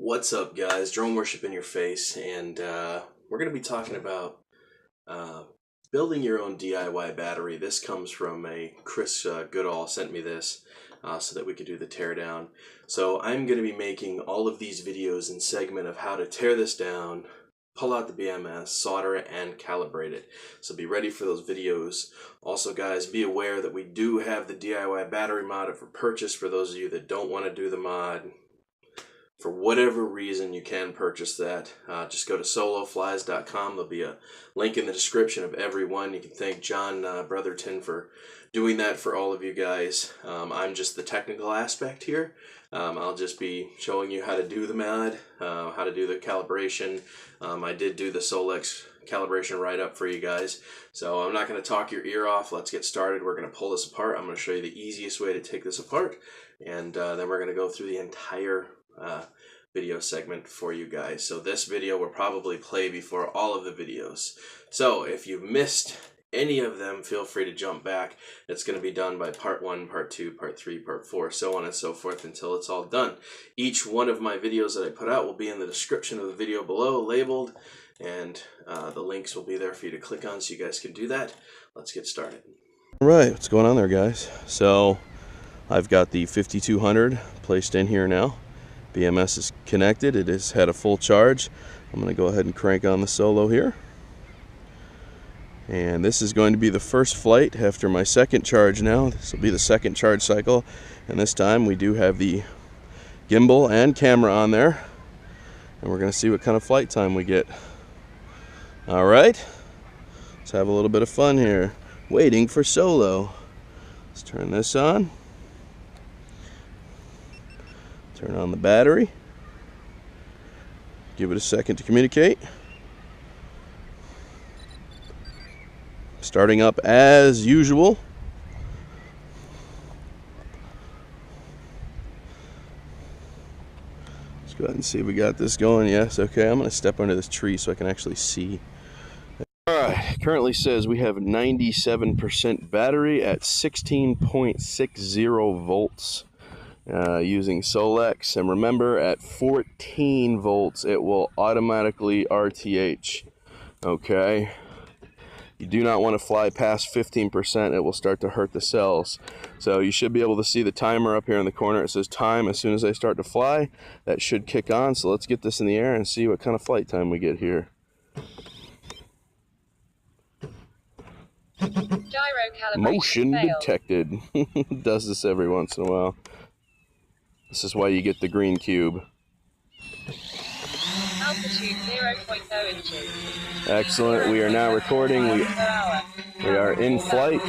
What's up, guys? Drone Worship in your face, and we're going to be talking about building your own DIY battery. This comes from Chris Goodall sent me this so that we could do the teardown. So I'm going to be making all of these videos in segment of how to tear this down, pull out the BMS, solder it, and calibrate it. So be ready for those videos. Also, guys, be aware that we do have the DIY battery mod up for purchase for those of you that don't want to do the mod. For whatever reason, you can purchase that. Just go to soloflies.com. There'll be a link in the description of every one. You can thank John Brotherton for doing that for all of you guys. I'm just the technical aspect here. I'll just be showing you how to do the mod, how to do the calibration. I did do the Solex calibration right up for you guys. So I'm not going to talk your ear off. Let's get started. We're going to pull this apart. I'm going to show you the easiest way to take this apart. And then we're going to go through the entire video segment for you guys. So this video will probably play before all of the videos. So if you missed any of them, feel free to jump back. It's going to be done by part 1, part 2, part 3, part 4, so on and so forth until it's all done. Each one of my videos that I put out will be in the description of the video below, labeled, and the links will be there for you to click on so you guys can do that. Let's get started. All right, what's going on there, guys? So I've got the 5200 placed in here now. BMS is connected. It has had a full charge. I'm going to go ahead and crank on the Solo here. And this is going to be the first flight after my second charge now. This will be the second charge cycle. And this time we do have the gimbal and camera on there. And we're going to see what kind of flight time we get. All right. Let's have a little bit of fun here. Waiting for Solo. Let's turn this on. Turn on the battery. Give it a second to communicate. Starting up as usual. Let's go ahead and see if we got this going. Yes, okay. I'm going to step under this tree so I can actually see. Alright, currently says we have 97% battery at 16.60 volts. Using Solex, and remember at 14 volts it will automatically RTH. Okay, you do not want to fly past 15%. It will start to hurt the cells. So you should be able to see the timer up here in the corner. It says time. As soon as I start to fly, that should kick on. So let's get this in the air and see what kind of flight time we get here. Gyro calibration Motion failed. detected. Does this every once in a while. This is why you get the green cube. Altitude 0.0 inches. Excellent. We are now recording. We are in flight.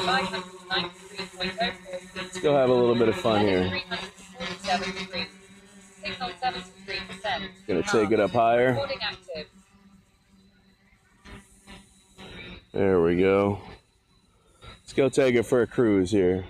Let's go have a little bit of fun here. Gonna take it up higher. There we go. Let's go take it for a cruise here.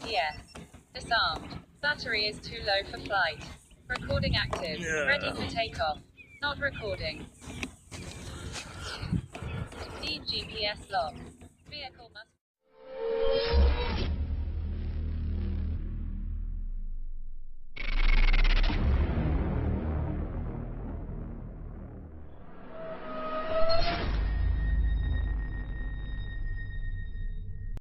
GPS. Disarmed. Battery is too low for flight. Recording active. Ready for takeoff. Not recording. Need GPS lock. Vehicle must...